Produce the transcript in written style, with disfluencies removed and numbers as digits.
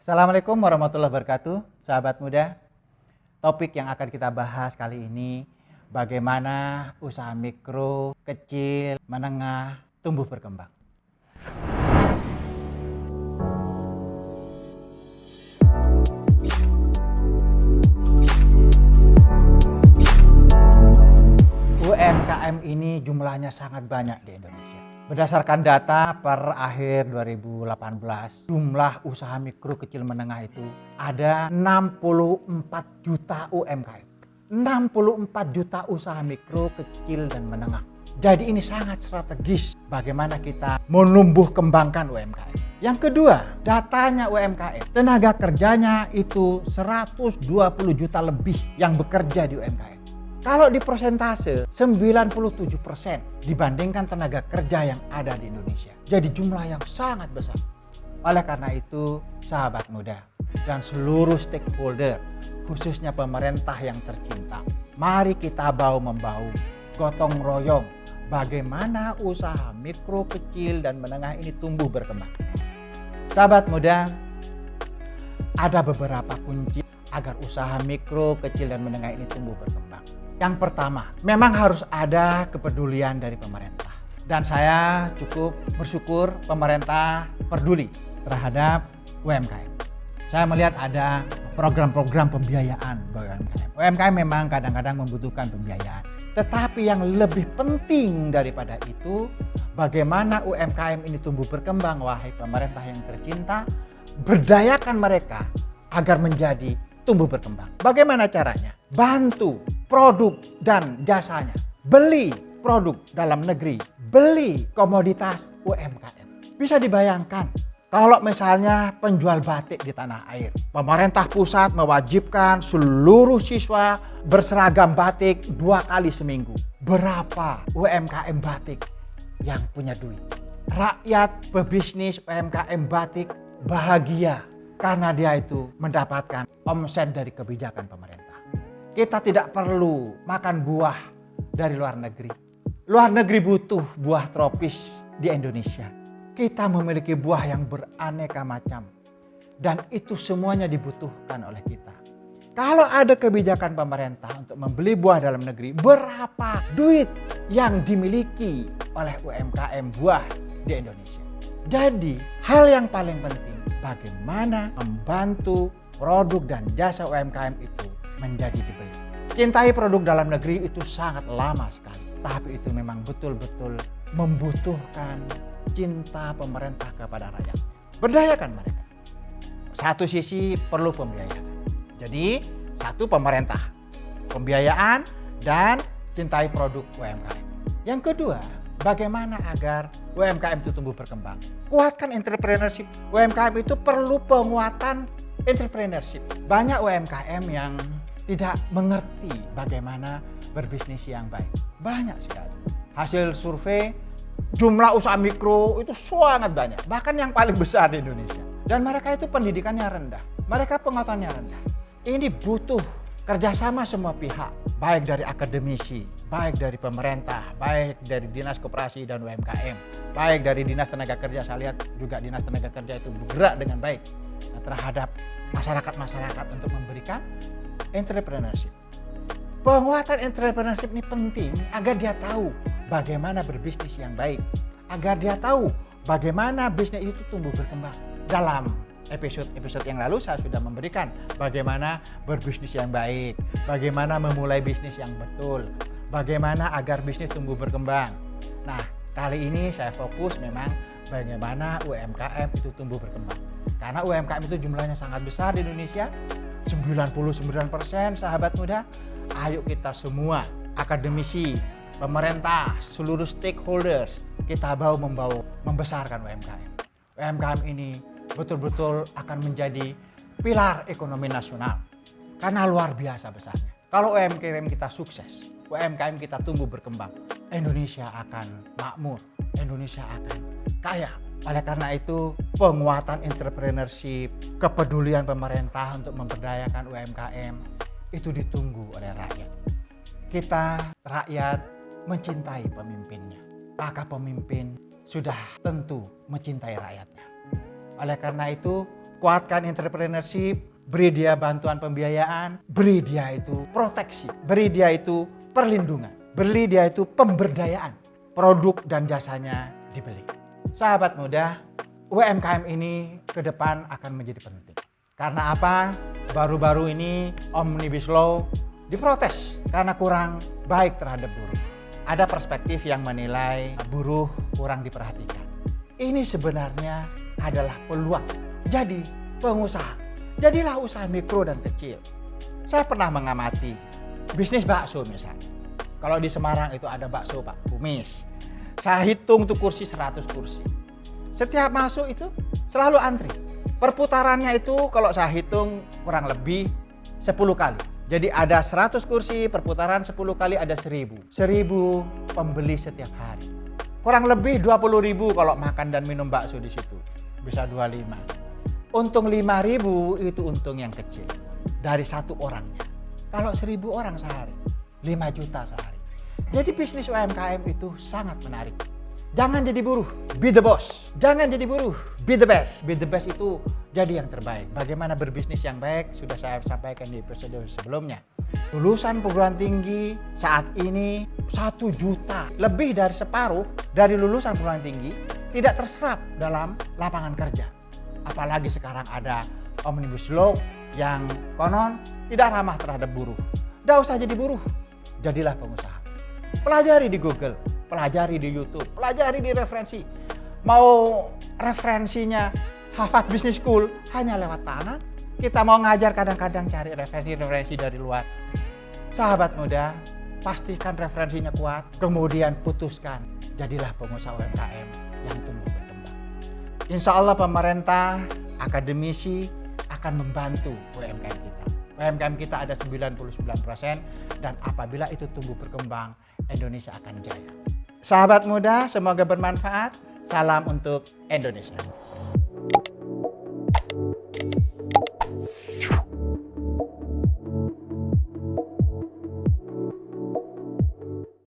Assalamualaikum warahmatullahi wabarakatuh, sahabat muda. Topik yang akan kita bahas kali ini, bagaimana usaha mikro, kecil, menengah, tumbuh berkembang. UMKM ini jumlahnya sangat banyak di Indonesia. Berdasarkan data per akhir 2018, jumlah usaha mikro kecil menengah itu ada 64 juta UMKM. 64 juta usaha mikro kecil dan menengah. Jadi ini sangat strategis bagaimana kita menumbuh kembangkan UMKM. Yang kedua, datanya UMKM. Tenaga kerjanya itu 120 juta lebih yang bekerja di UMKM. Kalau di persentase 97% dibandingkan tenaga kerja yang ada di Indonesia. Jadi jumlah yang sangat besar. Oleh karena itu, sahabat muda dan seluruh stakeholder, khususnya pemerintah yang tercinta, mari kita bahu-membahu, gotong royong bagaimana usaha mikro, kecil, dan menengah ini tumbuh berkembang. Sahabat muda, ada beberapa kunci agar usaha mikro, kecil, dan menengah ini tumbuh berkembang. Yang pertama, memang harus ada kepedulian dari pemerintah. Dan saya cukup bersyukur pemerintah peduli terhadap UMKM. Saya melihat ada program-program pembiayaan bagi UMKM. UMKM memang kadang-kadang membutuhkan pembiayaan. Tetapi yang lebih penting daripada itu, bagaimana UMKM ini tumbuh berkembang, wahai pemerintah yang tercinta, berdayakan mereka agar menjadi tumbuh berkembang. Bagaimana caranya? Bantu produk dan jasanya. Beli produk dalam negeri. Beli komoditas UMKM. Bisa dibayangkan kalau misalnya penjual batik di tanah air. Pemerintah pusat mewajibkan seluruh siswa berseragam batik 2 kali seminggu. Berapa UMKM batik yang punya duit? Rakyat pebisnis UMKM batik bahagia karena dia itu mendapatkan omset dari kebijakan pemerintah. Kita tidak perlu makan buah dari luar negeri. Luar negeri butuh buah tropis di Indonesia. Kita memiliki buah yang beraneka macam. Dan itu semuanya dibutuhkan oleh kita. Kalau ada kebijakan pemerintah untuk membeli buah dalam negeri, berapa duit yang dimiliki oleh UMKM buah di Indonesia? Jadi hal yang paling penting, bagaimana membantu produk dan jasa UMKM itu menjadi dibeli. Cintai produk dalam negeri itu sangat lama sekali. Tapi itu memang betul-betul membutuhkan cinta pemerintah kepada rakyat. Berdayakan mereka. Satu sisi perlu pembiayaan. Jadi satu pemerintah, pembiayaan dan cintai produk UMKM. Yang kedua, bagaimana agar UMKM itu tumbuh berkembang? Kuatkan entrepreneurship. UMKM itu perlu penguatan entrepreneurship. Banyak UMKM yang tidak mengerti bagaimana berbisnis yang baik. Banyak sekali. Hasil survei, jumlah usaha mikro itu sangat banyak. Bahkan yang paling besar di Indonesia. Dan mereka itu pendidikannya rendah. Mereka pengetahuannya rendah. Ini butuh kerjasama semua pihak. Baik dari akademisi, baik dari pemerintah, baik dari Dinas Koperasi dan UMKM, baik dari Dinas Tenaga Kerja. Saya lihat juga Dinas Tenaga Kerja itu bergerak dengan baik terhadap masyarakat untuk memberikan entrepreneurship. Penguatan entrepreneurship ini penting agar dia tahu bagaimana berbisnis yang baik, agar dia tahu bagaimana bisnis itu tumbuh berkembang. Dalam episode yang lalu saya sudah memberikan bagaimana berbisnis yang baik, bagaimana memulai bisnis yang betul, bagaimana agar bisnis tumbuh berkembang. Nah, kali ini saya fokus memang bagaimana UMKM itu tumbuh berkembang. Karena UMKM itu jumlahnya sangat besar di Indonesia, 99% sahabat muda. Ayo kita semua, akademisi, pemerintah, seluruh stakeholders, kita bahu-membahu membesarkan UMKM. UMKM ini betul-betul akan menjadi pilar ekonomi nasional. Karena luar biasa besarnya. Kalau UMKM kita sukses, UMKM kita tumbuh berkembang, Indonesia akan makmur, Indonesia akan kaya. Oleh karena itu, penguatan entrepreneurship, kepedulian pemerintah untuk memberdayakan UMKM itu ditunggu oleh rakyat. Kita rakyat mencintai pemimpinnya, maka pemimpin sudah tentu mencintai rakyatnya. Oleh karena itu, kuatkan entrepreneurship, beri dia bantuan pembiayaan, beri dia itu proteksi, beri dia itu perlindungan, beri dia itu pemberdayaan. Produk dan jasanya dibeli. Sahabat muda, UMKM ini ke depan akan menjadi penting. Karena apa? Baru-baru ini Omnibus Law diprotes karena kurang baik terhadap buruh. Ada perspektif yang menilai buruh kurang diperhatikan. Ini sebenarnya adalah peluang. Jadi pengusaha, jadilah usaha mikro dan kecil. Saya pernah mengamati bisnis bakso misalnya. Kalau di Semarang itu ada bakso Pak Kumis. Saya hitung tuh kursi 100 kursi. Setiap masuk itu selalu antri. Perputarannya itu kalau saya hitung kurang lebih 10 kali. Jadi ada 100 kursi, perputaran 10 kali ada 1000. 1000 pembeli setiap hari. Kurang lebih 20.000 kalau makan dan minum bakso di situ. Bisa 25. Untung 5.000 itu untung yang kecil. Dari satu orangnya. Kalau 1.000 orang sehari, 5 juta sehari. Jadi bisnis UMKM itu sangat menarik. Jangan jadi buruh, be the boss. Jangan jadi buruh, be the best. Be the best itu jadi yang terbaik. Bagaimana berbisnis yang baik sudah saya sampaikan di episode sebelumnya. Lulusan perguruan tinggi saat ini 1 juta, lebih dari separuh dari lulusan perguruan tinggi tidak terserap dalam lapangan kerja. Apalagi sekarang ada Omnibus Law yang konon tidak ramah terhadap buruh. Tidak usah jadi buruh, jadilah pengusaha. Pelajari di Google, pelajari di YouTube, pelajari di referensi. Mau referensinya Harvard Business School hanya lewat tangan. Kita mau ngajar kadang-kadang cari referensi dari luar. Sahabat muda, pastikan referensinya kuat, kemudian putuskan. Jadilah pengusaha UMKM yang tumbuh berkembang. Insya Allah pemerintah, akademisi akan membantu UMKM kita. UMKM kita ada 99% dan apabila itu tumbuh berkembang, Indonesia akan jaya. Sahabat muda, semoga bermanfaat. Salam untuk Indonesia.